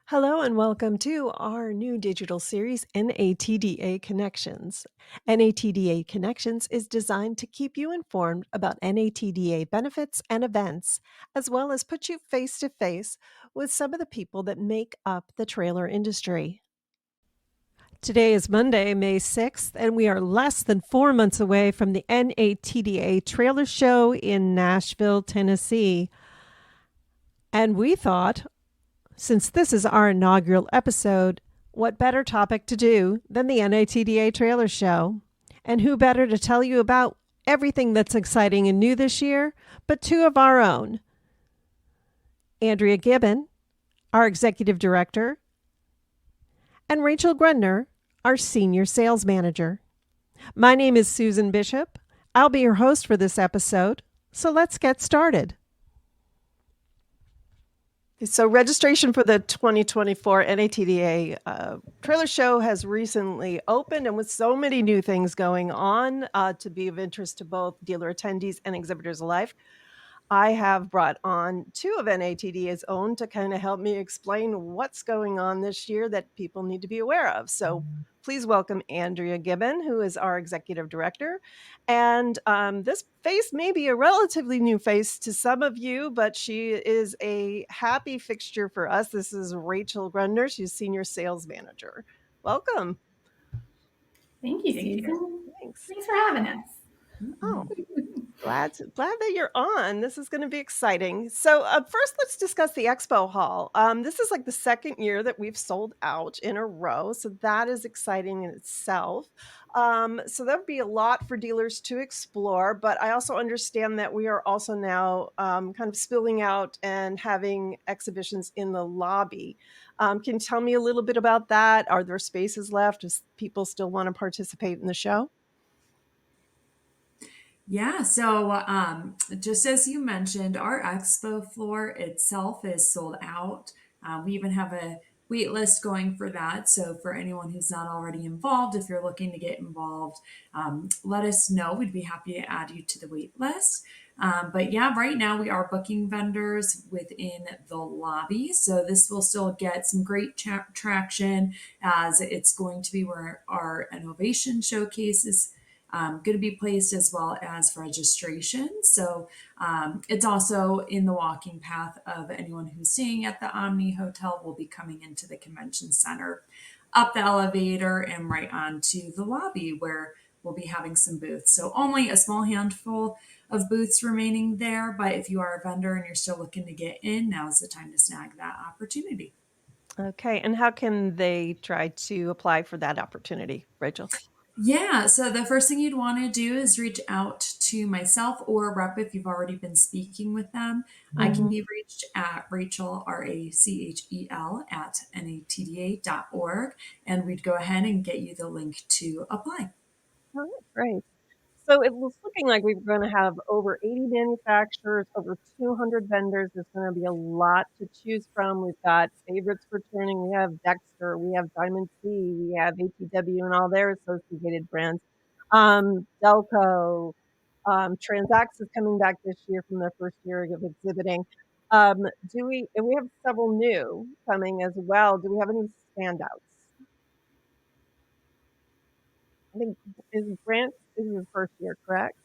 Hello and welcome to our new digital series, NATDA Connections. NATDA Connections is designed to keep you informed about NATDA benefits and events, as well as put you face to face with some of the people that make up the trailer industry. Today is Monday, May 6th, and we are less than 4 months away from the NATDA Trailer Show in Nashville, Tennessee. And we thought, since this is our inaugural episode, what better topic to do than the NATDA Trailer Show? And who better to tell you about everything that's exciting and new this year but two of our own? Andria Gibbon, our Executive Director, and Rachel Grundner, our Senior Sales Manager. My name is Susan Bishop. I'll be your host for this episode, so let's get started. So registration for the 2024 NATDA Trailer Show has recently opened, and with so many new things going on to be of interest to both dealer attendees and exhibitors alike, I have brought on two of NATDA's own to kind of help me explain what's going on this year that people need to be aware of. So please welcome Andria Gibbon, who is our Executive Director. And this face may be a relatively new face to some of you, but she is a happy fixture for us. This is Rachel Grundner. She's Senior Sales Manager. Welcome. Thank you, Susan. Thanks. Thanks for having us. Oh, glad that you're on. This is going to be exciting. So first, let's discuss the Expo Hall. This is like the second year that we've sold out in a row. So that is exciting in itself. So there'll be a lot for dealers to explore. But I also understand that we are also now kind of spilling out and having exhibitions in the lobby. Can you tell me a little bit about that? Are there spaces left? Does people still want to participate in the show? Yeah, so just as you mentioned, our expo floor itself is sold out. We even have a wait list going for that. So for anyone who's not already involved, if you're looking to get involved, let us know. We'd be happy to add you to the wait list. But yeah, right now we are booking vendors within the lobby. So this will still get some great traction as it's going to be where our innovation showcase is going to be placed, as well as registration. So it's also in the walking path of anyone who's staying at the Omni Hotel will be coming into the convention center, up the elevator and right onto the lobby where we'll be having some booths. So only a small handful of booths remaining there. But if you are a vendor and you're still looking to get in, now's the time to snag that opportunity. Okay. And how can they try to apply for that opportunity, Rachel? Yeah, so the first thing you'd want to do is reach out to myself or a rep if you've already been speaking with them. I can be reached at Rachel, RACHEL, at natda.org, and we'd go ahead and get you the link to apply. All right, great. So it was looking like we were going to have over 80 manufacturers, over 200 vendors. There's going to be a lot to choose from. We've got favorites for turning. We have Dexter. We have Diamond C. We have ATW and all their associated brands. Delco. Transax is coming back this year from their first year of exhibiting. And we have several new coming as well. Do we have any standouts? I think Brant is his first year, correct?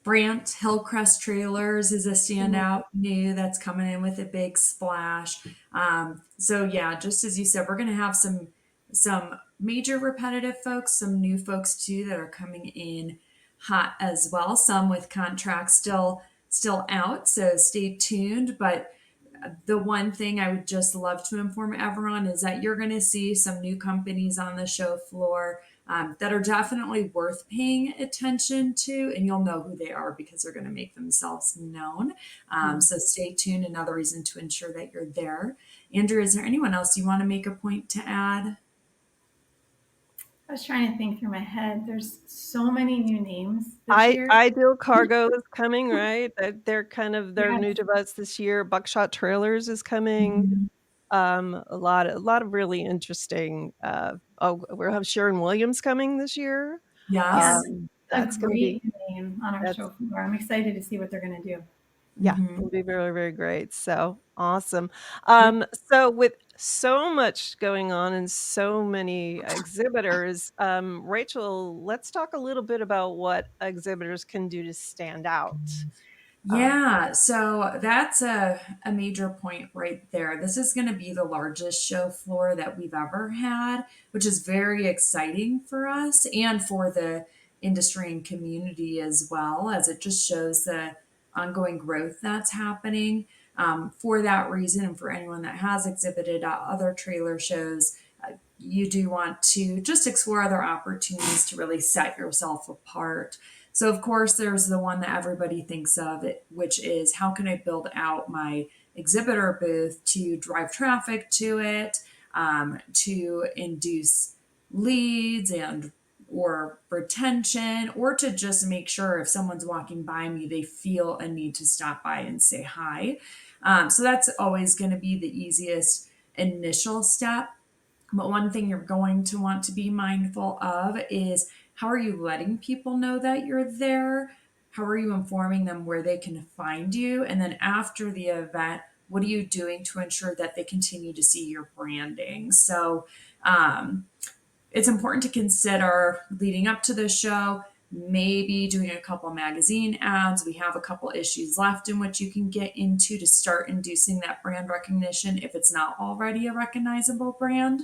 Brant Hillcrest Trailers is a standout new that's coming in with a big splash. So yeah, just as you said, we're going to have some major repetitive folks, some new folks too that are coming in hot as well. Some with contracts still out, so stay tuned. But the one thing I would just love to inform everyone is that you're going to see some new companies on the show floor that are definitely worth paying attention to, and you'll know who they are because they're going to make themselves known. So stay tuned. Another reason to ensure that you're there. Andrew, is there anyone else you want to make a point to add? I was trying to think through my head. There's so many new names this year. Ideal Cargo is coming, right? They're new to us this year. Buckshot Trailers is coming. A lot of really interesting. We'll have Sharon Williams coming this year. Yes, That's going to great be name on our show floor. I'm excited to see what they're going to do. it'll be very, very great. So awesome. So with So much going on and so many exhibitors. Rachel, let's talk a little bit about what exhibitors can do to stand out. Um, Yeah, so that's a major point right there. This is going to be the largest show floor that we've ever had, which is very exciting for us and for the industry and community as well, as it just shows the ongoing growth that's happening. For that reason, and for anyone that has exhibited at other trailer shows, you do want to just explore other opportunities to really set yourself apart. So, of course, there's the one that everybody thinks of, which is how can I build out my exhibitor booth to drive traffic to it, to induce leads and or retention, or to just make sure if someone's walking by me, they feel a need to stop by and say hi. So that's always going to be the easiest initial step. But one thing you're going to want to be mindful of is how are you letting people know that you're there? How are you informing them where they can find you? And then after the event, what are you doing to ensure that they continue to see your branding? So, um, it's important to consider leading up to the show, maybe doing a couple magazine ads. We have a couple issues left in which you can get into to start inducing that brand recognition if it's not already a recognizable brand,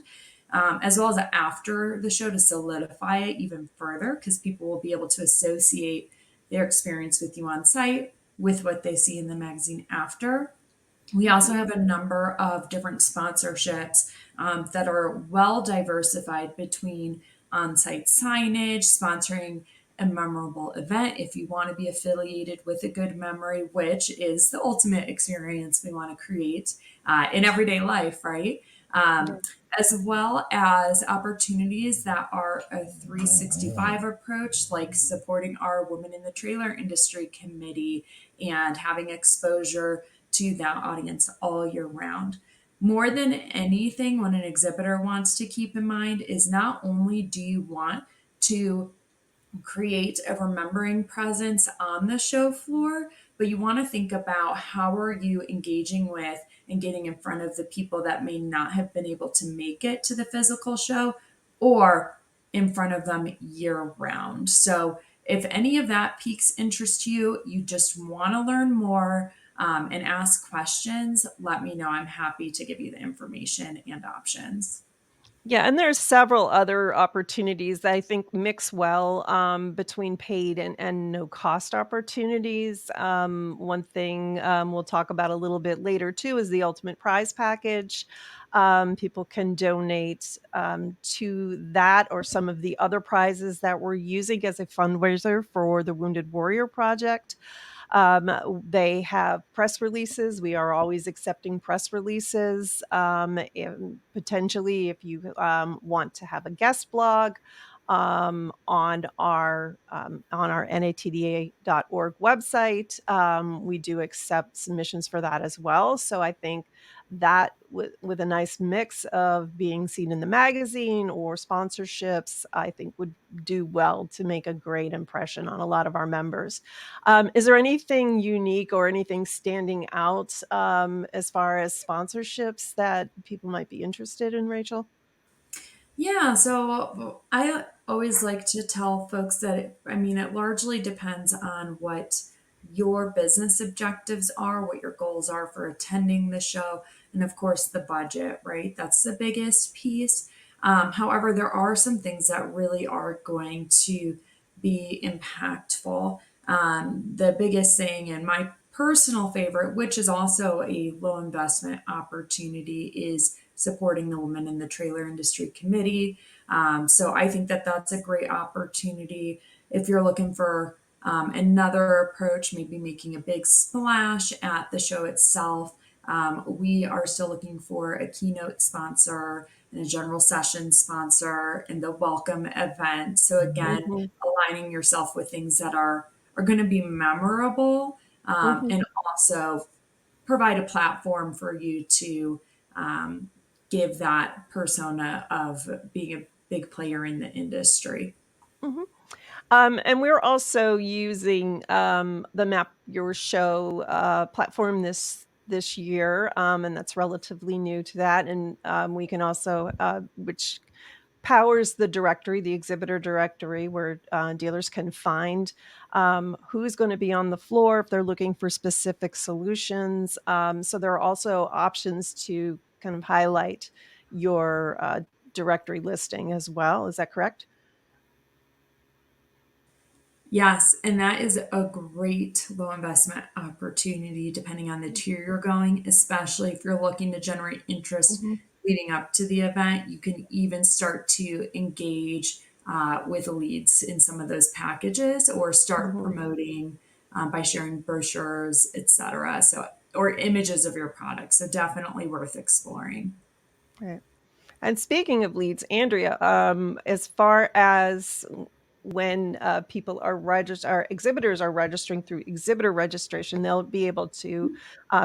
as well as after the show to solidify it even further because people will be able to associate their experience with you on site with what they see in the magazine after. We also have a number of different sponsorships that are well diversified between on site signage, sponsoring a memorable event if you want to be affiliated with a good memory, which is the ultimate experience we want to create in everyday life, right? yeah. Um, as well as opportunities that are a 365 approach, like supporting our Women in the Trailer Industry Committee and having exposure to that audience all year round. More than anything, what an exhibitor wants to keep in mind is not only do you want to create a remembering presence on the show floor, but you want to think about how are you engaging with and getting in front of the people that may not have been able to make it to the physical show or in front of them year round. So if any of that piques interest you, you just want to learn more and ask questions, let me know. I'm happy to give you the information and options. Yeah, and there's several other opportunities that I think mix well, between paid and no cost opportunities. One thing, we'll talk about a little bit later too is the ultimate prize package. People can donate, to that or some of the other prizes that we're using as a fundraiser for the Wounded Warrior Project. They have press releases. We are always accepting press releases. And potentially, if you want to have a guest blog on our natda.org website, we do accept submissions for that as well. So I think that with a nice mix of being seen in the magazine or sponsorships, I think would do well to make a great impression on a lot of our members. Is there anything unique or anything standing out, as far as sponsorships that people might be interested in, Rachel? Yeah, so I always like to tell folks that it largely depends on what your business objectives are, what your goals are for attending the show, and of course the budget, right? That's the biggest piece. However, there are some things that really are going to be impactful. The biggest thing, and my personal favorite, which is also a low investment opportunity, is supporting the Women in the Trailer Industry Committee. So I think that that's a great opportunity if you're looking for another approach, maybe making a big splash at the show itself. We are still looking for a keynote sponsor and a general session sponsor and the welcome event. So again, Mhm, aligning yourself with things that are going to be memorable, mhm, and also provide a platform for you to um, give that persona of being a big player in the industry. mhm. And we're also using, the Map Your Show, platform this this year, and that's relatively new to that. And we can also, which powers the directory, the exhibitor directory, where dealers can find who's going to be on the floor if they're looking for specific solutions. So there are also options to kind of highlight your directory listing as well. Is that correct? Yes, and that is a great low investment opportunity depending on the tier you're going, especially if you're looking to generate interest Hmm. leading up to the event. You can even start to engage with leads in some of those packages or start Hmm. promoting by sharing brochures, etc. So, or images of your product. So, definitely worth exploring. Right. And speaking of leads, Andrea, as far as when people are our exhibitors are registering through exhibitor registration, they'll be able to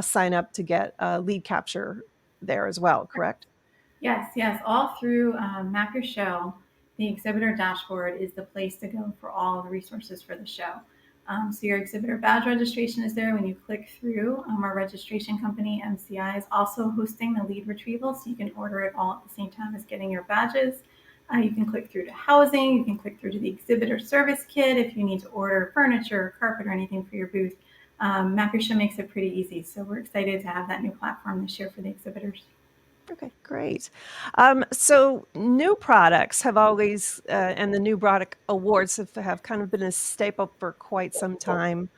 sign up to get lead capture there as well, correct? Yes, yes. All through Map Your Show, the exhibitor dashboard is the place to go for all the resources for the show. So your exhibitor badge registration is there when you click through. Our registration company, MCI, is also hosting the lead retrieval, so you can order it all at the same time as getting your badges. You can click through to housing. You can click through to the exhibitor service kit if you need to order furniture, carpet, or anything for your booth. Map Your Show makes it pretty easy, so we're excited to have that new platform this year for the exhibitors. Okay, great. So new products have always, and the new product awards have kind of been a staple for quite some time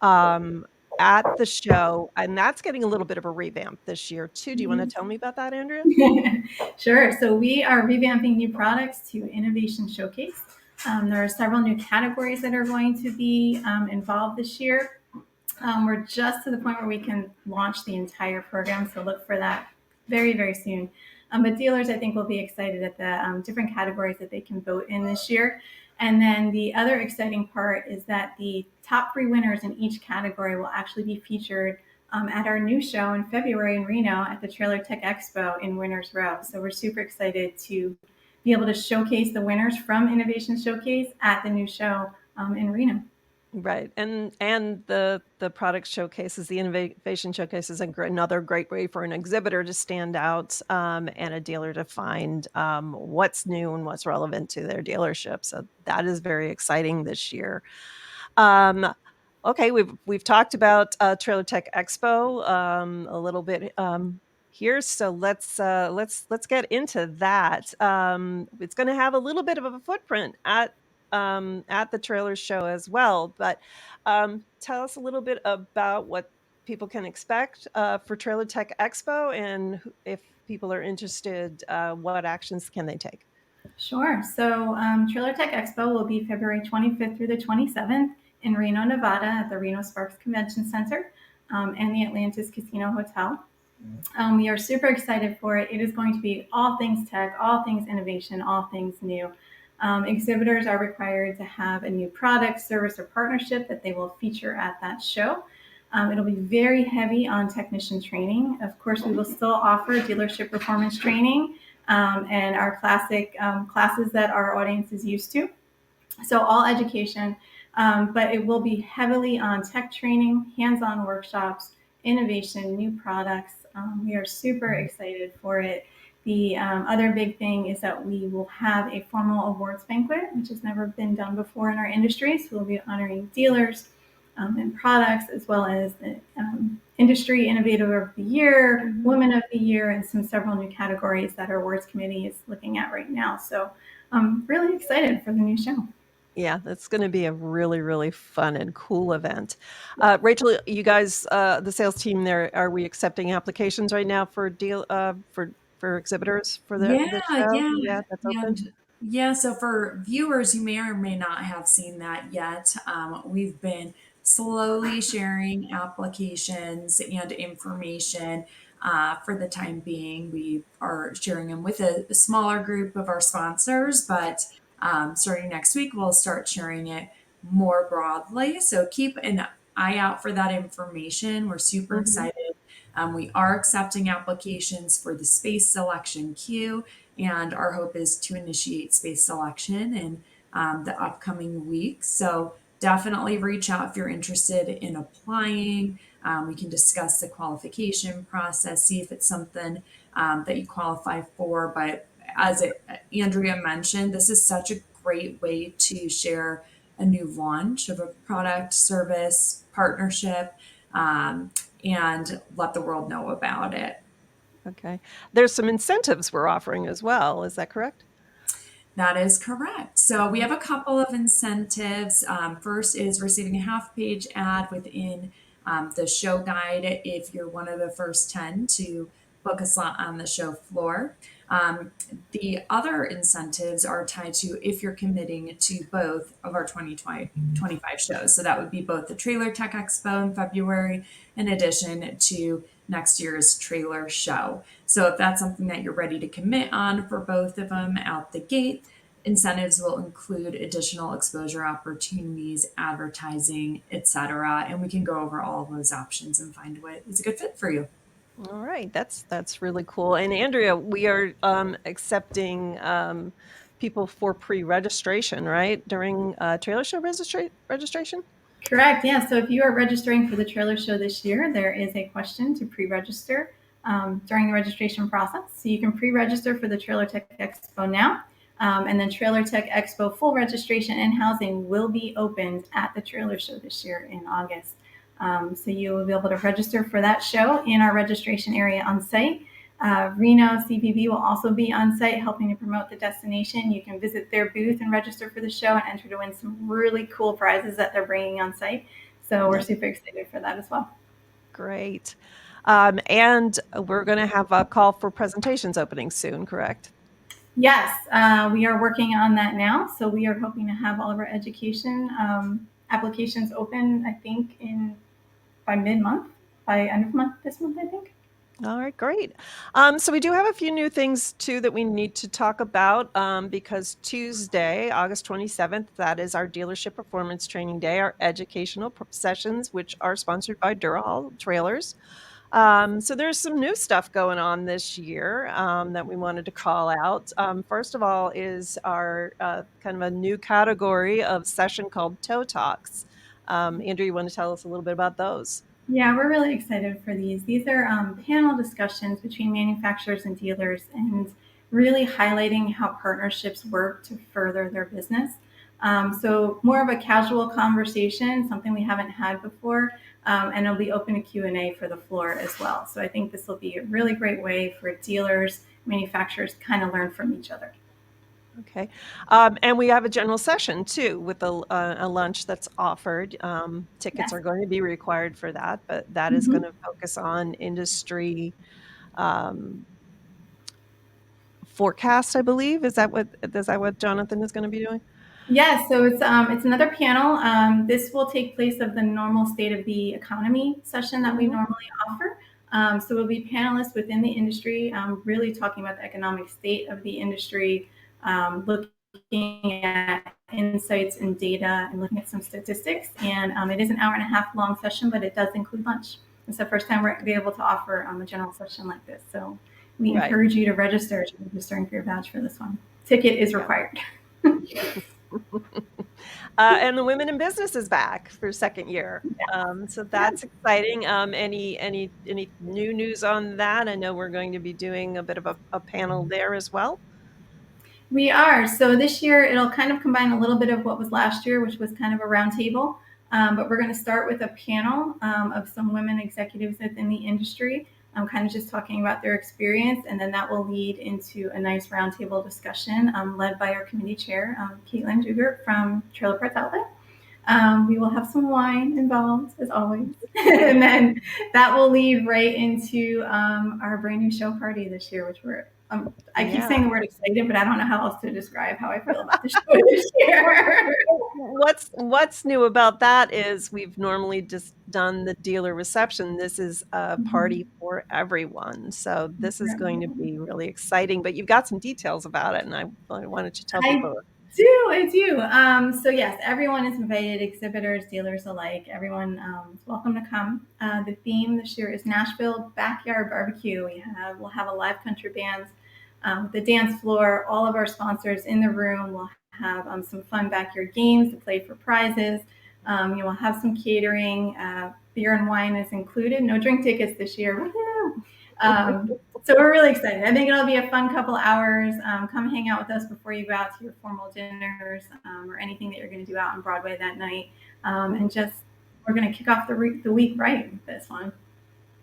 um, at the show, and that's getting a little bit of a revamp this year too. Do you want to tell me about that, Andrea? Sure. So we are revamping new products to Innovation Showcase. There are several new categories that are going to be involved this year. We're just to the point where we can launch the entire program, so look for that very, very soon. But dealers, I think, will be excited at the different categories that they can vote in this year. And then the other exciting part is that the top three winners in each category will actually be featured at our new show in February in Reno at the Trailer Tech Expo in Winners Row. So we're super excited to be able to showcase the winners from Innovation Showcase at the new show in Reno. Right, and the product showcases, the innovation showcase is another great way for an exhibitor to stand out, and a dealer to find what's new and what's relevant to their dealership. So that is very exciting this year. Um, okay, we've talked about Trailer Tech Expo a little bit here, so let's get into that. It's going to have a little bit of a footprint at the trailer show as well. But tell us a little bit about what people can expect for Trailer Tech Expo, and if people are interested, what actions can they take? Sure. So Trailer Tech Expo will be February 25th through the 27th in Reno, Nevada at the Reno Sparks Convention Center and the Atlantis Casino Hotel. We are super excited for it. It is going to be all things tech, all things innovation, all things new. Exhibitors are required to have a new product, service, or partnership that they will feature at that show. It'll be very heavy on technician training. Of course, we will still offer dealership performance training and our classic classes that our audience is used to. So all education, but it will be heavily on tech training, hands-on workshops, innovation, new products. We are super excited for it. The other big thing is that we will have a formal awards banquet, which has never been done before in our industry. So we'll be honoring dealers and products, as well as the Industry Innovator of the Year, Woman of the Year, and several new categories that our awards committee is looking at right now. So I'm really excited for the new show. Yeah, that's gonna be a really, really fun and cool event. Rachel, you guys, the sales team there, are we accepting applications right now for for exhibitors for Yeah, the show? yeah, Yeah, that's open? and yeah. So for viewers, you may or may not have seen that yet. We've been slowly sharing applications and information. For the time being, we are sharing them with a smaller group of our sponsors, but starting next week, we'll start sharing it more broadly. So keep an eye out for that information. We're super Mhm. excited. We are accepting applications for the space selection queue, and our hope is to initiate space selection in the upcoming weeks. So definitely reach out if you're interested in applying. We can discuss the qualification process, see if it's something that you qualify for. But Andrea mentioned, this is such a great way to share a new launch of a product, service, partnership, and let the world know about it. Okay. There's some incentives we're offering as well. Is that correct? That is correct. So we have a couple of incentives. First is receiving a half-page ad within the show guide if you're one of the first 10 to book a slot on the show floor. The other incentives are tied to if you're committing to both of our 2025 shows. So that would be both the Trailer Tech Expo in February, in addition to next year's trailer show. So if that's something that you're ready to commit on for both of them out the gate, incentives will include additional exposure opportunities, advertising, etc. And we can go over all of those options and find what is a good fit for you. All right, that's really cool. And Andrea, we are accepting people for pre-registration, right? During trailer show registration? Correct. Yeah. So if you are registering for the trailer show this year, there is a question to pre-register during the registration process. So you can pre-register for the Trailer Tech Expo now. And then Trailer Tech Expo full registration and housing will be opened at the trailer show this year in August. So you will be able to register for that show in our registration area on site. Reno CPB will also be on site helping to promote the destination. You can visit their booth and register for the show and enter to win some really cool prizes that they're bringing on site. So we're super excited for that as well. Great. And we're going to have a call for presentations opening soon, correct? Yes, we are working on that now. So we are hoping to have all of our education applications open, I think, by mid-month, by end of month this month, I think. All right, great. So we do have a few new things too that we need to talk about because Tuesday, August 27th, that is our dealership performance training day, our educational sessions, which are sponsored by Durhal Trailers. So there's some new stuff going on this year that we wanted to call out. First of all is our kind of a new category of session called Tow Talks. Andrew, you want to tell us a little bit about those? Yeah, we're really excited for these. These are panel discussions between manufacturers and dealers and really highlighting how partnerships work to further their business. So more of a casual conversation, something we haven't had before, and it'll be open to Q&A for the floor as well. So I think this will be a really great way for dealers, manufacturers to kind of learn from each other. Okay. And we have a general session too with a lunch that's offered. Tickets Yes. are going to be required for that, but that is Mhm. going to focus on industry forecast, I believe. Is that what Jonathan is going to be doing? Yes, so it's another panel. This will take place of the normal state of the economy session that we normally offer. So we'll be panelists within the industry, really talking about the economic state of the industry, looking at insights and data and looking at some statistics. And it is an hour and a half long session, but it does include lunch. It's the first time we're going to be able to offer a general session like this. So we encourage you to register, registering for your badge for this one. Ticket is required. And the Women in Business is back for second year. So that's exciting. Any new news on that? I know we're going to be doing a bit of a panel there as well. We are. So this year it'll kind of combine a little bit of what was last year, which was kind of a roundtable. But we're going to start with a panel of some women executives within the industry, kind of just talking about their experience. And then that will lead into a nice roundtable discussion led by our committee chair, Caitlin Dugert from Trailer Parts Outlet. We will have some wine involved, as always. And then that will lead right into our brand new show party this year, which I keep saying the word excited, but I don't know how else to describe how I feel about the show this year. What's new about that is we've normally just done the dealer reception. This is a party for everyone. So this is going to be really exciting, but you've got some details about it, and I wanted to tell people. I do. So yes, everyone is invited, exhibitors, dealers alike. Everyone is welcome to come. The theme this year is Nashville Backyard Barbecue. We'll have a live country band, the dance floor. All of our sponsors in the room will have some fun backyard games to play for prizes. You will have some catering. Beer and wine is included. No drink tickets this year. Woohoo! So we're really excited. I think it'll be a fun couple hours. Come hang out with us before you go out to your formal dinners or anything that you're going to do out on Broadway that night. And just we're going to kick off the week right with this one.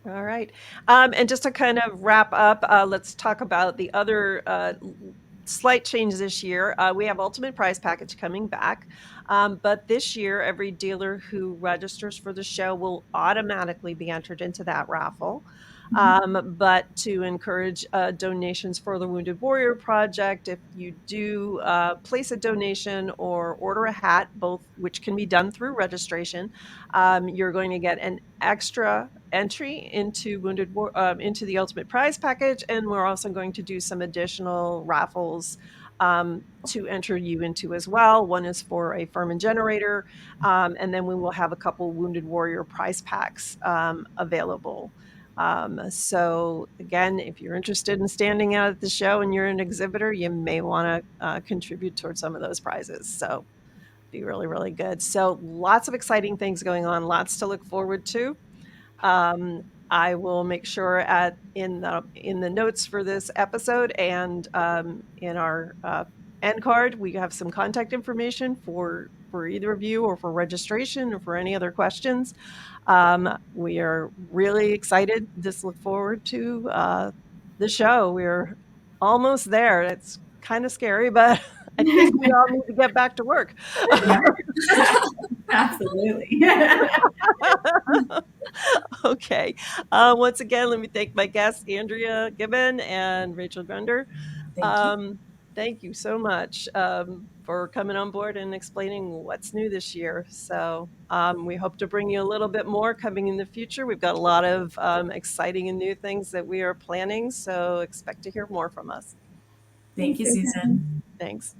All right. And just to kind of wrap up, let's talk about the other slight change this year. We have Ultimate Prize Package coming back. But this year, every dealer who registers for the show will automatically be entered into that raffle. But to encourage donations for the Wounded Warrior Project, if you do place a donation or order a hat, both which can be done through registration, you're going to get an extra entry into into the Ultimate Prize Package, and we're also going to do some additional raffles to enter you into as well. One is for a Furman generator, and then we will have a couple Wounded Warrior prize packs available. So again, if you're interested in standing out at the show and you're an exhibitor, you may want to contribute towards some of those prizes. So be really, really good. So lots of exciting things going on, lots to look forward to. I will make sure in the notes for this episode and in our end card, we have some contact information for either of you or for registration or for any other questions. We are really excited. Just look forward to the show. We're almost there. It's kind of scary, but I think we all need to get back to work. Absolutely. Okay. Once again, let me thank my guests, Andria Gibbon and Rachel Grundner. Thank you. Thank you so much for coming on board and explaining what's new this year. So we hope to bring you a little bit more coming in the future. We've got a lot of exciting and new things that we are planning, so expect to hear more from us. Thank you, Susan. Thanks.